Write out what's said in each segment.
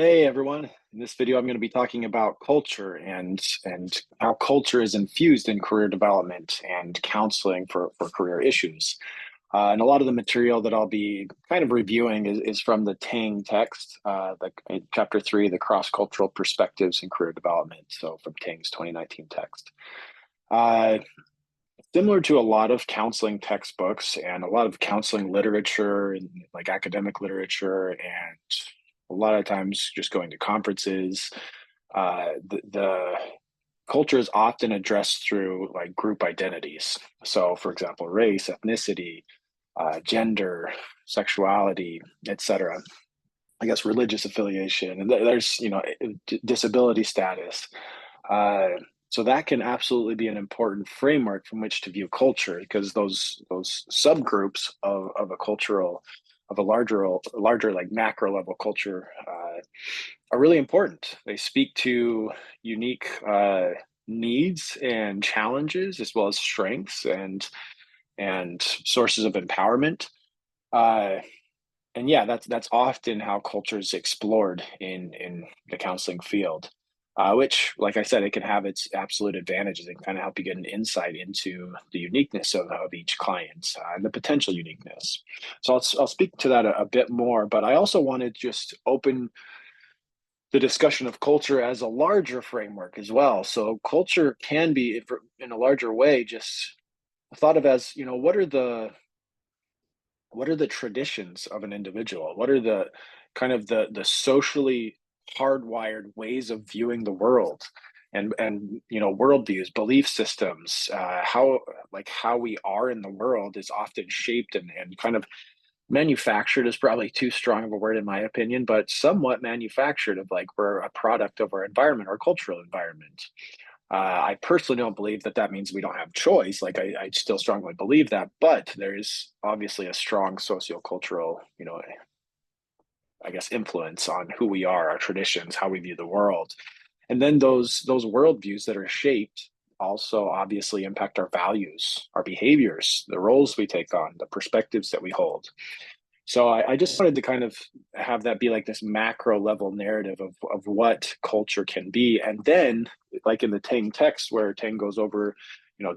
Hey everyone. In this video, I'm going to be talking about culture and how culture is infused in career development and counseling for career issues. And a lot of the material that I'll be kind of reviewing is from the Tang text, in chapter 3, the cross-cultural perspectives in career development. So from Tang's 2019 text. Uh, Similar to a lot of counseling textbooks and a lot of counseling literature and like academic literature, and a lot of times just going to conferences, the culture is often addressed through like group identities. So, for example, race, ethnicity, gender, sexuality, etc. I guess religious affiliation, and there's disability status. Uh, so that can absolutely be an important framework from which to view culture, because those subgroups of a cultural of a larger like macro level culture are really important. They speak to unique needs and challenges, as well as strengths and sources of empowerment. Uh, and yeah, that's often how culture is explored in the counseling field. Which, like I said, it can have its absolute advantages and kind of help you get an insight into the uniqueness of each client and the potential uniqueness. So I'll speak to that a bit more, but I also want to just open the discussion of culture as a larger framework as well. So culture can be, in a larger way, just thought of as, what are the traditions of an individual? What are the kind of the socially hardwired ways of viewing the world, and worldviews, belief systems, how we are in the world is often shaped and kind of manufactured is probably too strong of a word in my opinion, but somewhat manufactured, of like we're a product of our environment, our cultural environment. I personally don't believe that means we don't have choice. Like I still strongly believe that, but there is obviously a strong sociocultural, I guess, influence on who we are, our traditions, how we view the world, and then those worldviews that are shaped also obviously impact our values, our behaviors, the roles we take on, the perspectives that we hold. So I just wanted to kind of have that be like this macro level narrative of what culture can be. And then, like in the Tang text, where Tang goes over,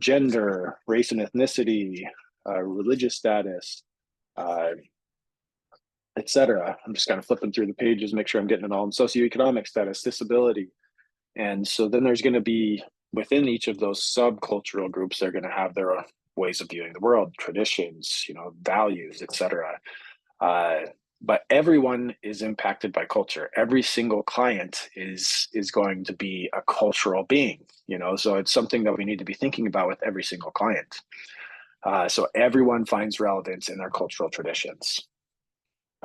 gender, race and ethnicity, religious status, uh, etc. I'm just kind of flipping through the pages, make sure I'm getting it all. And socioeconomic status, disability. And so then there's going to be, within each of those subcultural groups, they're going to have their own ways of viewing the world, traditions, values, etc. Uh, but everyone is impacted by culture. Every single client is going to be a cultural being, so it's something that we need to be thinking about with every single client. So everyone finds relevance in their cultural traditions.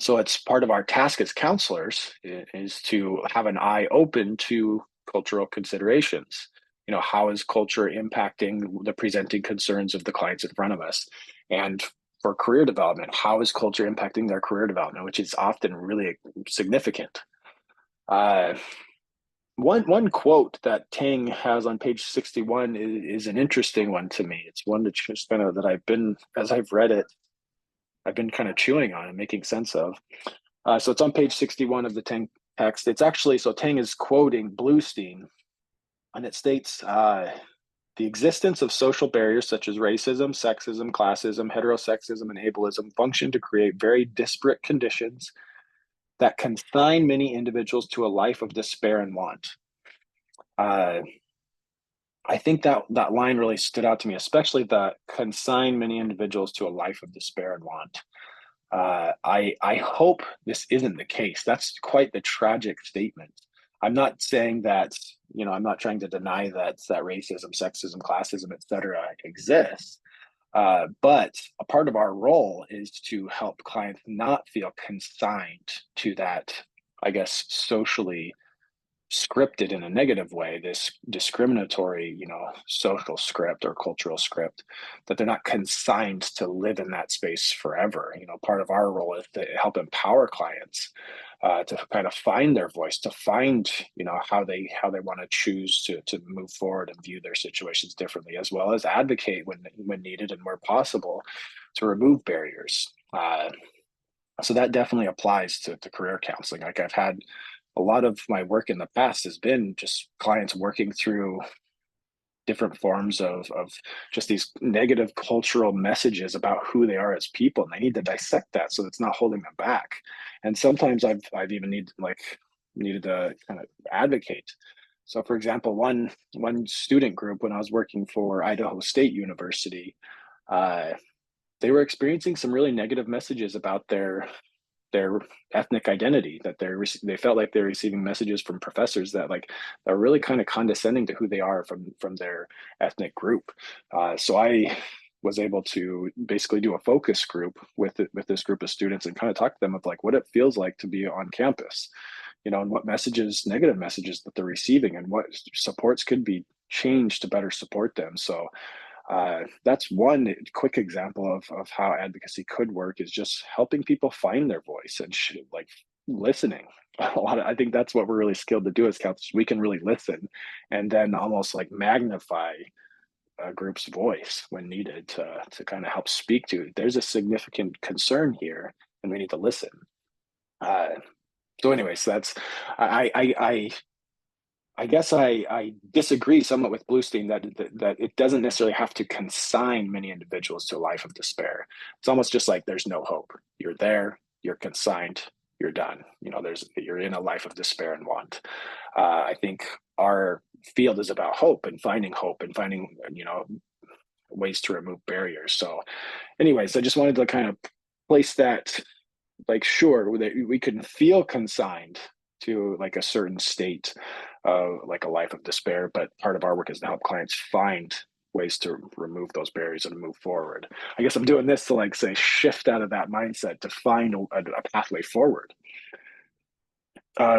So it's part of our task as counselors is to have an eye open to cultural considerations. How is culture impacting the presenting concerns of the clients in front of us? And for career development, how is culture impacting their career development, which is often really significant. Uh, one quote that Tang has on page 61 is an interesting one to me. It's one that just kind of that as I've read it, I've been kind of chewing on and making sense of. So it's on page 61 of the Tang text. It's actually, so Tang is quoting Bluestein, and it states, the existence of social barriers such as racism, sexism, classism, heterosexism, and ableism function to create very disparate conditions that consign many individuals to a life of despair and want. Uh, I think that line really stood out to me, especially the consign many individuals to a life of despair and want. I hope this isn't the case. That's quite the tragic statement. I'm not saying that, I'm not trying to deny that racism, sexism, classism, etc. exists. But a part of our role is to help clients not feel consigned to that, I guess, socially scripted in a negative way, this discriminatory, social script or cultural script, that they're not consigned to live in that space forever. Part of our role is to help empower clients to kind of find their voice, to find, how they want to choose to move forward and view their situations differently, as well as advocate when needed and where possible to remove barriers. So that definitely applies to career counseling. Like I've had a lot of my work in the past has been just clients working through different forms of just these negative cultural messages about who they are as people, and they need to dissect that so it's not holding them back. And sometimes I've even needed to kind of advocate. So for example, one student group when I was working for Idaho State University, uh, they were experiencing some really negative messages about their ethnic identity, that they felt like they're receiving messages from professors that like are really kind of condescending to who they are from their ethnic group. So I was able to basically do a focus group with this group of students and kind of talk to them of like what it feels like to be on campus, and what messages, negative messages that they're receiving, and what supports could be changed to better support them. So that's one quick example of how advocacy could work, is just helping people find their voice and like listening. I think that's what we're really skilled to do as counselors. We can really listen and then almost like magnify a group's voice when needed to kind of help speak to. There's a significant concern here, and we need to listen. Uh, so, anyways, that's I guess I disagree somewhat with Bluestein that it doesn't necessarily have to consign many individuals to a life of despair. It's almost just like there's no hope. You're there, you're consigned, you're done. You're in a life of despair and want. I think our field is about hope and finding ways to remove barriers. So, anyways, I just wanted to kind of place that, like, sure, that we can feel consigned to like a certain state of like a life of despair, but part of our work is to help clients find ways to remove those barriers and move forward. I guess I'm doing this to like say shift out of that mindset to find a pathway forward.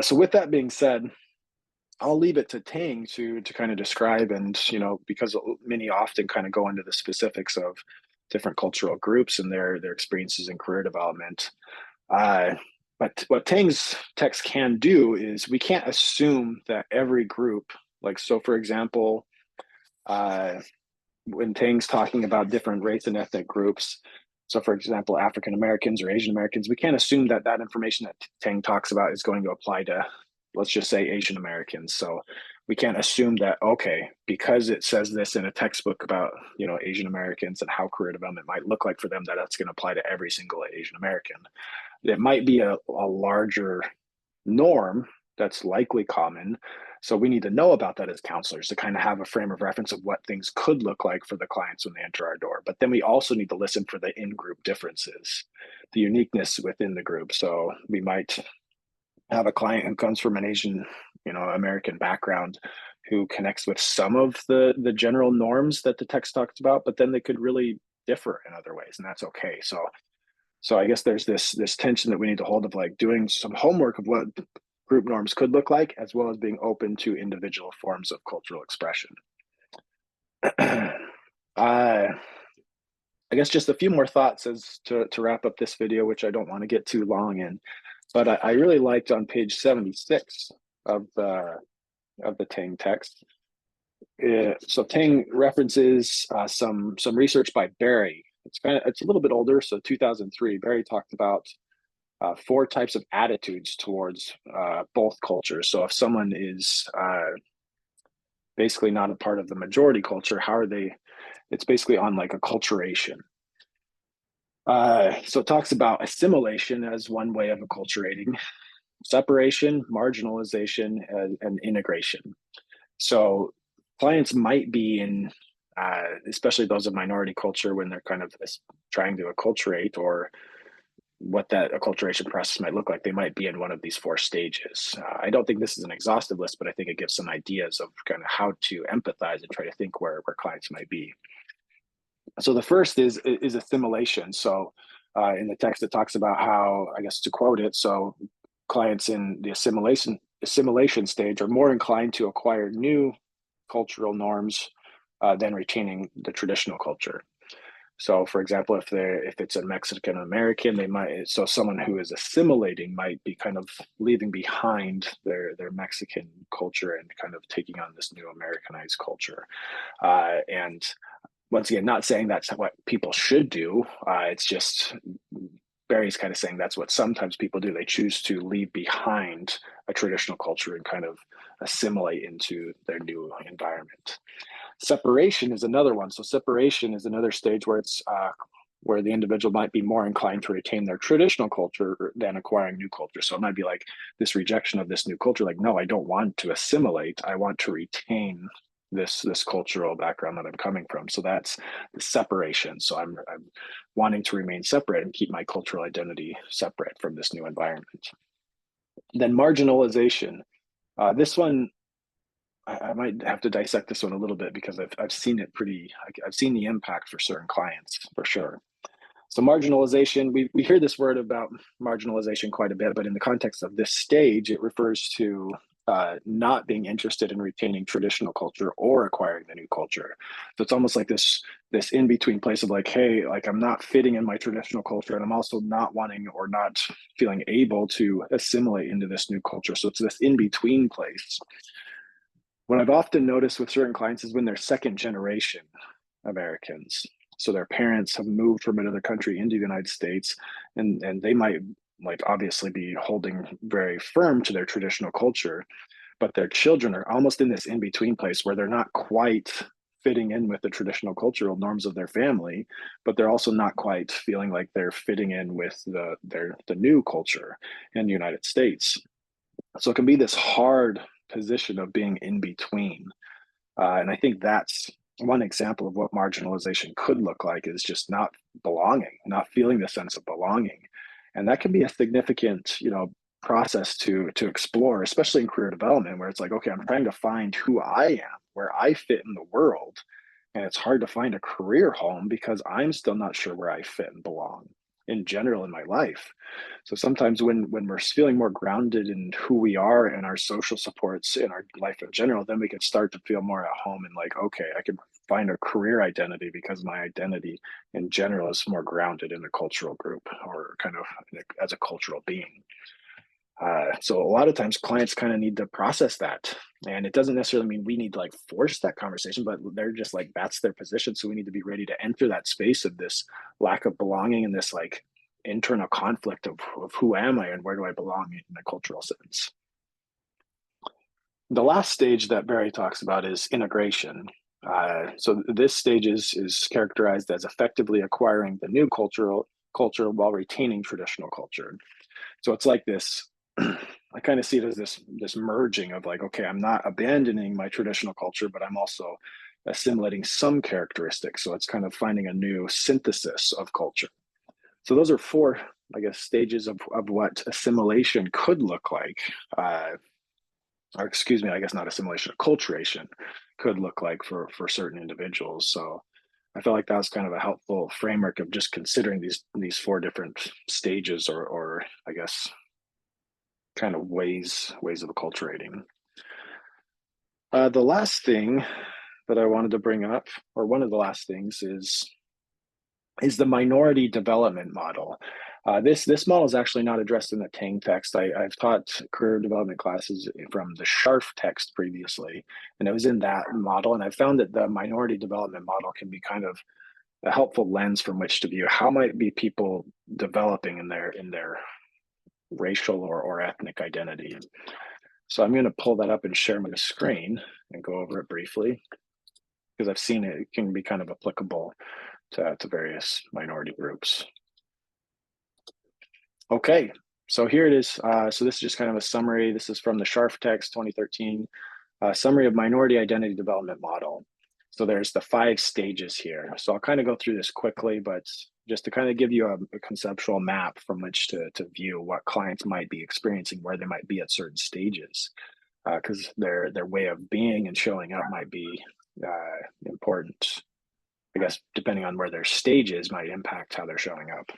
So with that being said, I'll leave it to Tang to kind of describe, and because many often kind of go into the specifics of different cultural groups and their experiences in career development. Uh, but what Tang's text can do is we can't assume that every group, like, so for example, uh, when Tang's talking about different race and ethnic groups, so for example, African Americans or Asian Americans, we can't assume that that information that Tang talks about is going to apply to, let's just say, Asian Americans. So we can't assume that, okay, because it says this in a textbook about, Asian Americans and how career development might look like for them, that that's going to apply to every single Asian American. It might be a larger norm that's likely common. So we need to know about that as counselors to kind of have a frame of reference of what things could look like for the clients when they enter our door. But then we also need to listen for the in-group differences, the uniqueness within the group. So we might have a client who comes from an Asian, American background, who connects with some of the general norms that the text talks about, but then they could really differ in other ways, and that's okay. So I guess there's this tension that we need to hold of like doing some homework of what group norms could look like, as well as being open to individual forms of cultural expression. I guess just a few more thoughts as to wrap up this video, which I don't want to get too long in, but I really liked on page 76 of the Tang text. So Tang references some research by Barry. It's a little bit older, so 2003. Barry talked about 4 types of attitudes towards both cultures. So if someone is basically not a part of the majority culture, how are they? It's basically on like acculturation. So it talks about assimilation as one way of acculturating, separation, marginalization, and integration. So clients might be in, especially those of minority culture, when they're kind of trying to acculturate, or what that acculturation process might look like, they might be in one of these 4 stages. I don't think this is an exhaustive list, but I think it gives some ideas of kind of how to empathize and try to think where clients might be. So the first is assimilation. So in the text, it talks about how, I guess to quote it, so clients in the assimilation stage are more inclined to acquire new cultural norms than retaining the traditional culture. So, for example, if it's a Mexican American, someone who is assimilating might be kind of leaving behind their Mexican culture and kind of taking on this new Americanized culture. And once again, not saying that's what people should do. It's just Barry's kind of saying that's what sometimes people do. They choose to leave behind a traditional culture and kind of assimilate into their new environment. Separation is another one. So separation is another stage where it's where the individual might be more inclined to retain their traditional culture than acquiring new culture. So it might be like this rejection of this new culture, like, no, I don't want to assimilate. I want to retain this cultural background that I'm coming from. So that's the separation. So I'm wanting to remain separate and keep my cultural identity separate from this new environment. Then marginalization. This one, I might have to dissect this one a little bit because I've seen it I've seen the impact for certain clients for sure. So marginalization, we hear this word about marginalization quite a bit, but in the context of this stage, it refers to not being interested in retaining traditional culture or acquiring the new culture. So it's almost like this in between place of like, hey, like I'm not fitting in my traditional culture, and I'm also not wanting or not feeling able to assimilate into this new culture. So it's this in between place. What I've often noticed with certain clients is when they're second generation Americans. So their parents have moved from another country into the United States, and they might like obviously be holding very firm to their traditional culture, but their children are almost in this in-between place where they're not quite fitting in with the traditional cultural norms of their family, but they're also not quite feeling like they're fitting in with the new culture in the United States. So it can be this hard position of being in between. And I think that's one example of what marginalization could look like, is just not belonging, not feeling the sense of belonging. And that can be a significant, process to explore, especially in career development, where it's like, okay, I'm trying to find who I am, where I fit in the world. And it's hard to find a career home because I'm still not sure where I fit and belong in general in my life. So sometimes when we're feeling more grounded in who we are and our social supports in our life in general, then we can start to feel more at home and like, okay, I can find a career identity because my identity in general is more grounded in a cultural group or kind of as a cultural being. So a lot of times clients kind of need to process that. And it doesn't necessarily mean we need to like force that conversation, but they're just like, that's their position. So we need to be ready to enter that space of this lack of belonging and this like internal conflict of who am I and where do I belong in a cultural sense. The last stage that Barry talks about is integration. So this stage is characterized as effectively acquiring the new culture while retaining traditional culture. So it's like this. I kind of see it as this merging of like, okay, I'm not abandoning my traditional culture, but I'm also assimilating some characteristics. So it's kind of finding a new synthesis of culture. So those are four, I guess, stages of what assimilation could look like. Or excuse me, I guess not assimilation, acculturation could look like for certain individuals. So I felt like that was kind of a helpful framework of just considering these four different stages or I guess kind of ways of acculturating. The last thing that I wanted to bring up, or one of the last things, is the minority development model. This model is actually not addressed in the Tang text. I've taught career development classes from the Scharf text previously, and it was in that model. And I found that the minority development model can be kind of a helpful lens from which to view how might be people developing in their racial or ethnic identity. So I'm going to pull that up and share my screen and go over it briefly because I've seen it can be kind of applicable to various minority groups. Okay, so here it is. So this is just kind of a summary. This is from the Scharf text 2013, summary of minority identity development model. So there's the 5 stages here. So I'll kind of go through this quickly, but just to kind of give you a conceptual map from which to view what clients might be experiencing, where they might be at certain stages, because their way of being and showing up might be important. I guess depending on where their stage is might impact how they're showing up.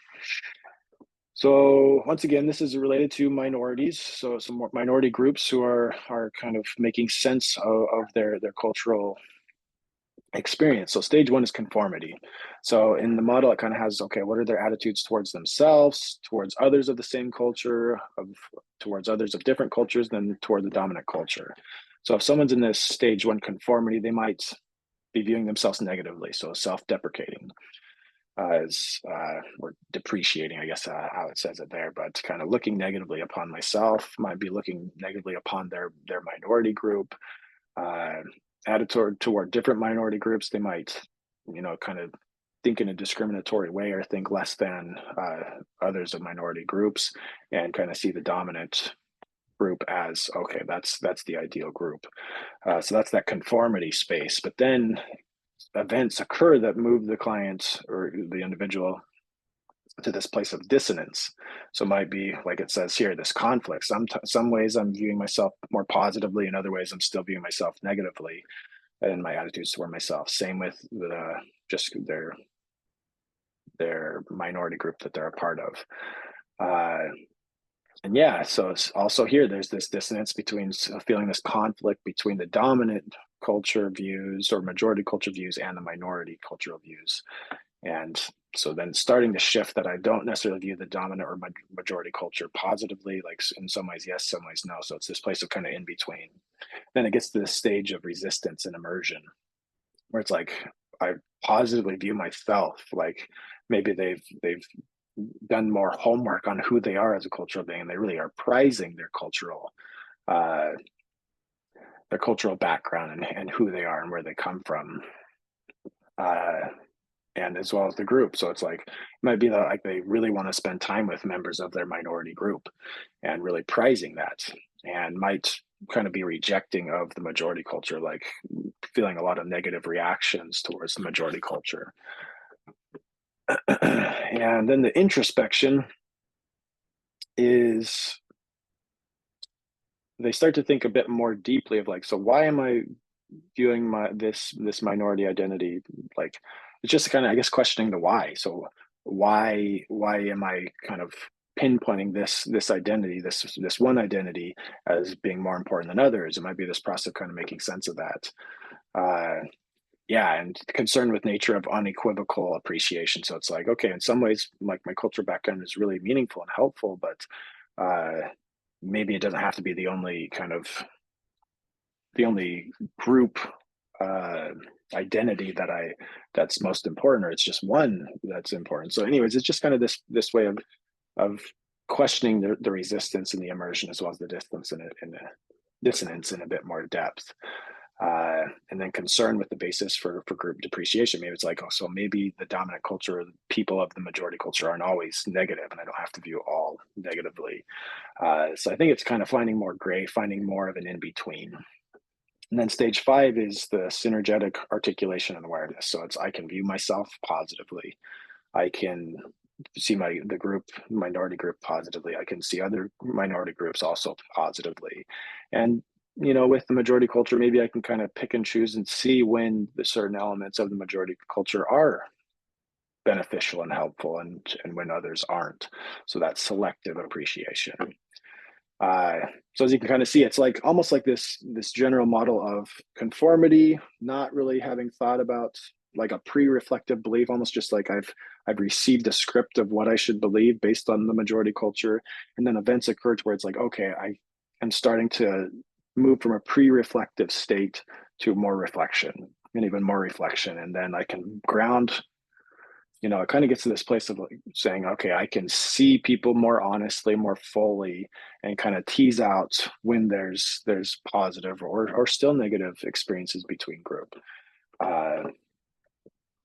So once again, this is related to minorities. So some more minority groups who are kind of making sense of their cultural experience. So stage 1 is conformity. So in the model, it kind of has, okay, what are their attitudes towards themselves, towards others of the same culture, towards others of different cultures, than toward the dominant culture. So if someone's in this stage 1 conformity, they might be viewing themselves negatively, so self-deprecating. as or depreciating, I guess, how it says it there, but kind of looking negatively upon myself, might be looking negatively upon their minority group, uh, attitude toward different minority groups. They might, kind of think in a discriminatory way or think less than others of minority groups, and kind of see the dominant group as okay, that's the ideal group. So that's that conformity space. But then events occur that move the client or the individual to this place of dissonance. So it might be like it says here, this conflict. Some ways I'm viewing myself more positively, in other ways I'm still viewing myself negatively in my attitudes toward myself. Same with just their minority group that they're a part of. And yeah, so it's also here, there's this dissonance between feeling this conflict between the dominant culture views or majority culture views and the minority cultural views. And so then starting to shift that I don't necessarily view the dominant or majority culture positively, like in some ways yes, some ways no. So it's this place of kind of in between. Then it gets to this stage of resistance and immersion where it's like I positively view myself, like maybe they've done more homework on who they are as a cultural being, and they really are prizing uh their cultural background and who they are and where they come from. Uh and as well as the group. So it's like it might be that like they really want to spend time with members of their minority group and really prizing that, and might kind of be rejecting of the majority culture, like feeling a lot of negative reactions towards the majority culture. And then the introspection is they start to think a bit more deeply of like, so why am I viewing this minority identity, like it's just kind of, I guess, questioning the why. So why am I kind of pinpointing this identity, this one identity as being more important than others? It might be this process of kind of making sense of that. Yeah, and concerned with nature of unequivocal appreciation. So it's like, okay, in some ways, like my cultural background is really meaningful and helpful, but maybe it doesn't have to be the only group uh, identity that's most important, or it's just one that's important. So, anyways, it's just kind of this way of questioning the resistance and the immersion as well as the distance and the dissonance in a bit more depth. And then concern with the basis for group depreciation. Maybe it's like, oh, so maybe the dominant culture, the people of the majority culture aren't always negative, and I don't have to view all negatively. So I think it's kind of finding more gray, finding more of an in between. And then stage 5 is the synergetic articulation and awareness. So it's I can view myself positively. I can see the group minority group positively. I can see other minority groups also positively. And with the majority culture, maybe I can kind of pick and choose and see when the certain elements of the majority culture are beneficial and helpful, and when others aren't. So that's selective appreciation. Uh, so as you can kind of see, it's like almost like this general model of conformity, not really having thought about like a pre-reflective belief, almost just like I've received a script of what I should believe based on the majority culture, and then events occur to where it's like, okay, I am starting to move from a pre-reflective state to more reflection and even more reflection, and then I can ground. It kind of gets to this place of like saying, okay, I can see people more honestly, more fully, and kind of tease out when there's positive or still negative experiences between group. Uh,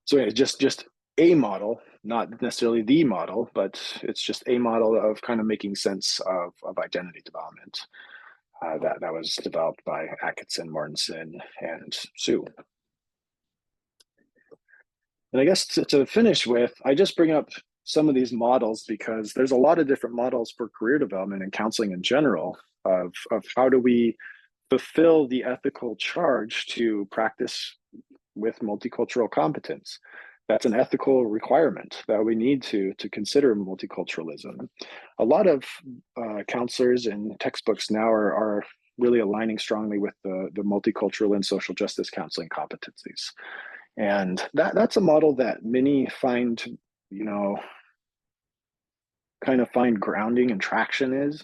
so yeah, just a model, not necessarily the model, but it's just a model of kind of making sense of identity development. That was developed by Atkinson, Mortensen, and Sue. And I guess to finish with, I just bring up some of these models because there's a lot of different models for career development and counseling in general of how do we fulfill the ethical charge to practice with multicultural competence. That's an ethical requirement that we need to consider multiculturalism. A lot of counselors and textbooks now are really aligning strongly with the multicultural and social justice counseling competencies. And that's a model that many find, you know, kind of find grounding and traction is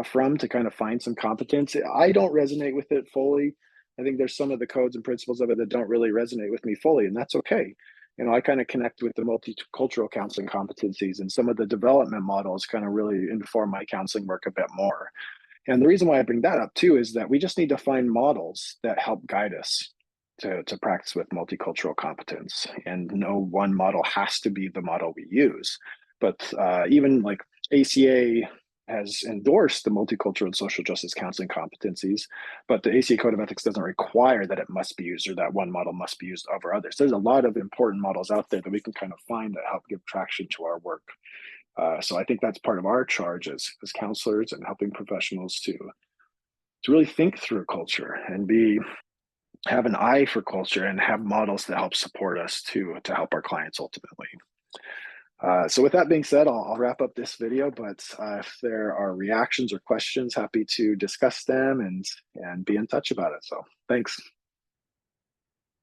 from to kind of find some competence. I don't resonate with it fully. I think there's some of the codes and principles of it that don't really resonate with me fully, and that's okay. I kind of connect with the multicultural counseling competencies, and some of the development models kind of really inform my counseling work a bit more. And the reason why I bring that up too is that we just need to find models that help guide us to practice with multicultural competence. And no one model has to be the model we use. But even like ACA has endorsed the multicultural and social justice counseling competencies, but the ACA Code of Ethics doesn't require that it must be used or that one model must be used over others. There's a lot of important models out there that we can kind of find that help give traction to our work. So I think that's part of our charge as counselors and helping professionals to really think through culture and have an eye for culture and have models that help support us to help our clients ultimately. So with that being said, I'll wrap up this video, but if there are reactions or questions, happy to discuss them and be in touch about it. So thanks.